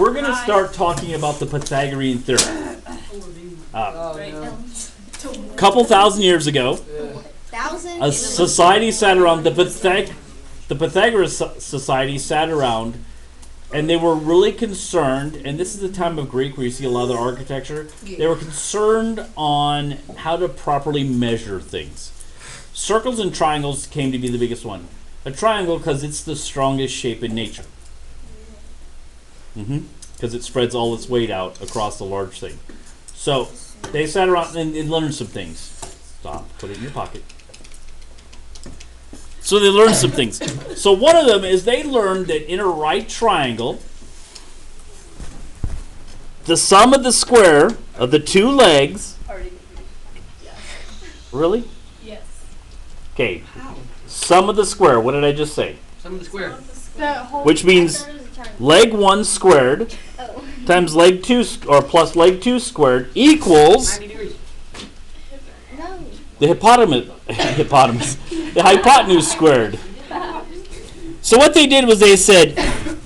we're going to start talking about the Pythagorean Theorem. Couple thousand years ago, a society sat around, the Pythagorean Society sat around, and they were really concerned, and this is the time of Greek where you see a lot of the architecture, they were concerned on how to properly measure things. Circles and triangles came to be the biggest one. A triangle because it's the strongest shape in nature. Because it spreads all its weight out across the large thing. So they sat around and they learned some things. Stop, put it in your pocket. So they learned some things. So one of them is they learned that in a right triangle, the sum of the square of the two legs. Really? Yes. Okay. Sum of the square. What did I just say? Sum of the square. Which means leg 1 squared times leg 2 or plus leg 2 squared equals 90 degrees. the hypotenuse squared. So what they did was they said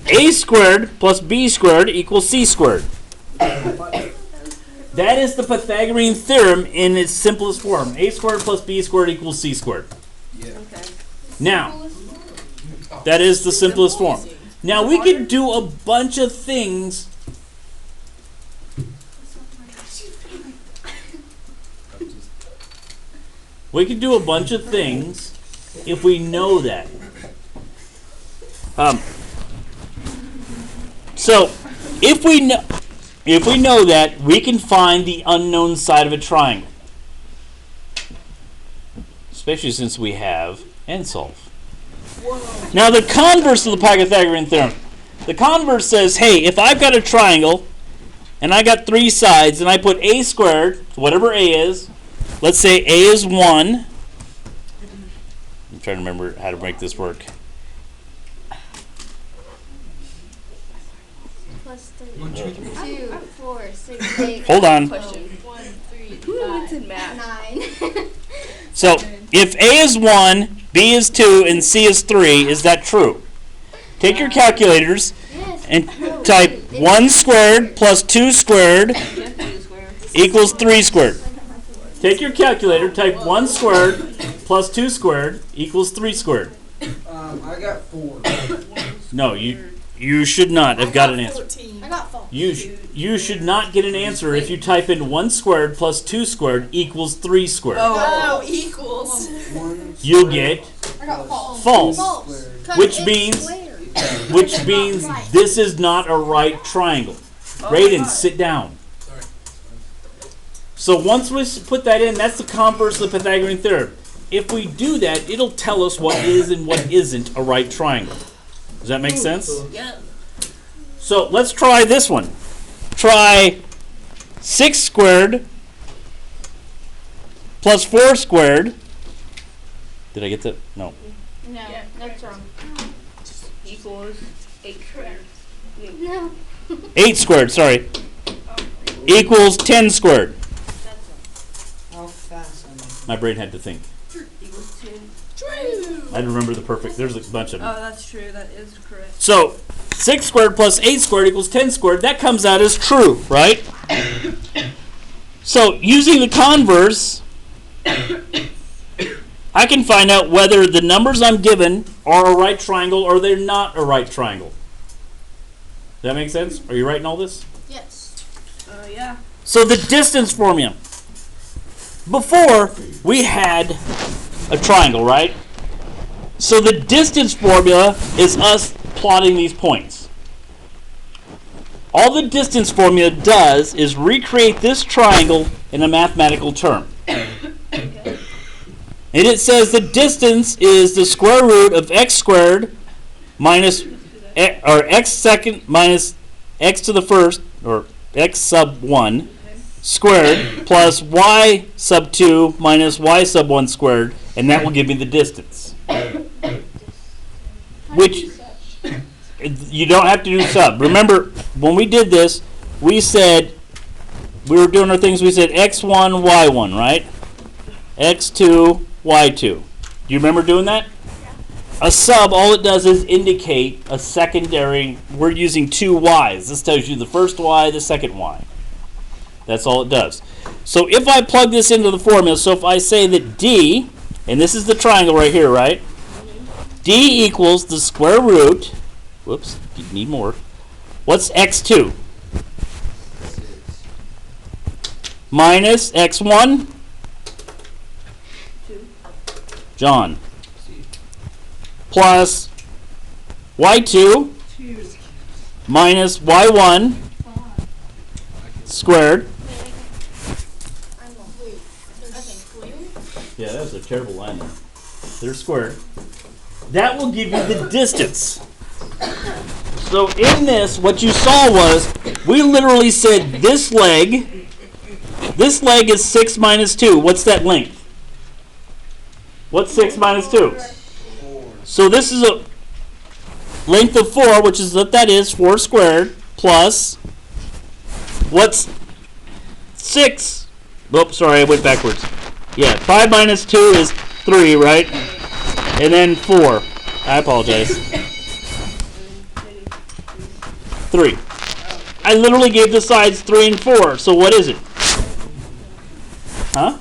a squared plus b squared equals c squared. That is the Pythagorean theorem in its simplest form. A squared plus b squared equals c squared. Now, that is the simplest form. Now we could do a bunch of things. We could do a bunch of things if we know that. So, if we know that, we can find the unknown side of a triangle. Especially since we have and solve. Now the converse of the Pythagorean theorem. The converse says, hey, if I've got a triangle and I got 3 sides and I put a squared, whatever a is, let's say a is 1. I'm trying to remember how to make this work. Plus 3, 2, 4, 6, 8. Hold on. 1, 3, 5, 9. So if a is 1, b is 2, and c is 3, is that true? Take your calculators and type 1 squared plus 2 squared equals 3 squared. Take your calculator, type 1 squared plus 2 squared equals 3 squared. I got 4. No, you should not have got an answer. I got 4. You should not get an answer if you type in 1 squared plus 2 squared equals 3 squared. Oh, equals. You'll get I got false, which means this is not a right triangle. Raiden, sit down. So once we put that in, that's the converse of the Pythagorean theorem. If we do that, it'll tell us what is and what isn't a right triangle. Does that make sense? Yeah. So let's try this one. Try 6 squared plus 4 squared. Did I get that? No. No, Yeah. that's wrong. Equals 8 squared. No. 8 squared, sorry. Equals 10 squared. How fast am I? My brain had to think. Equals 10. True. I remember the perfect. There's a bunch of them. Oh, that's true. That is correct. So 6 squared plus 8 squared equals 10 squared. That comes out as true, right? So using the converse, I can find out whether the numbers I'm given are a right triangle or they're not a right triangle. Does that make sense? Are you writing all this? Yes. Yeah. So the distance formula. Before, we had a triangle, right? So the distance formula is us plotting these points. All the distance formula does is recreate this triangle in a mathematical term. And it says the distance is the square root of x squared minus, or x second minus x to the first, or x sub 1 squared plus y sub 2 minus y sub 1 squared, and that will give me the distance. Which, you don't have to do sub. Remember, when we did this, we said, we were doing our things, we said x1, y1, right? x2, y2. Do you remember doing that? A sub, all it does is indicate a secondary. We're using two y's. This tells you the first y, the second y. That's all it does. So if I plug this into the formula, so if I say that d, and this is the triangle right here, right? D equals the square root. Whoops, you need more. What's x2? Minus x1? 2. John. Plus y2 minus y1 squared. Yeah, that was a terrible line there. They're squared. That will give you the distance. So in this, what you saw was, we literally said this leg is 6 minus 2. What's that length? What's 6 minus 2? So this is a length of 4, which is what that is, 4 squared, plus, what's 6? Oops, sorry, I went backwards. Yeah, 5 minus 2 is 3, right? And then 4. I apologize. 3. I literally gave the sides 3 and 4, so what is it? Huh?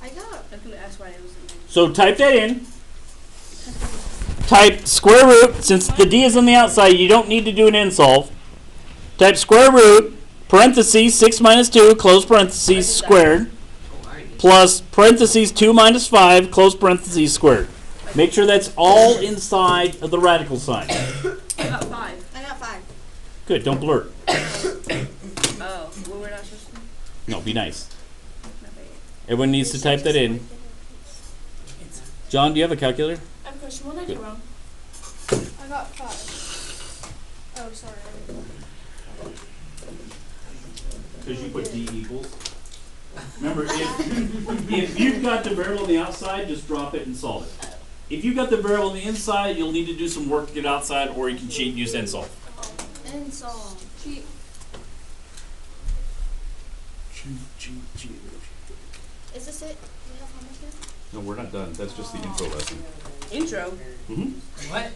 I was going to ask why it was in there. So type that in. Type square root, since the d is on the outside, you don't need to do an end solve. Type square root, parentheses, 6 minus 2, close parentheses, squared, plus parentheses 2 minus 5, close parentheses, squared. Make sure that's all inside of the radical sign. I got 5. I got 5. Good, don't blurt. Oh, well, we're not supposed to. No, be nice. Not bad. Everyone needs to type that in. John, do you have a calculator? I have a question. What did I do wrong? I got 5. Oh, sorry. Because you put d equals. Remember, if you've got the variable on the outside, just drop it and solve it. If you've got the variable on the inside, you'll need to do some work to get outside, or you can cheat and use end solve. And solve. Cheat. Is this it? Do we have homework yet? No, we're not done. That's just the intro lesson. Intro. What?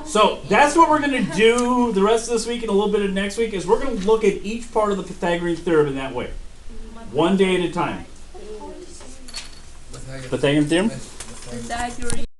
So that's what we're going to do the rest of this week and a little bit of next week, is we're going to look at each part of the Pythagorean Theorem in that way. One day at a time. Pythagorean Theorem? Pythagorean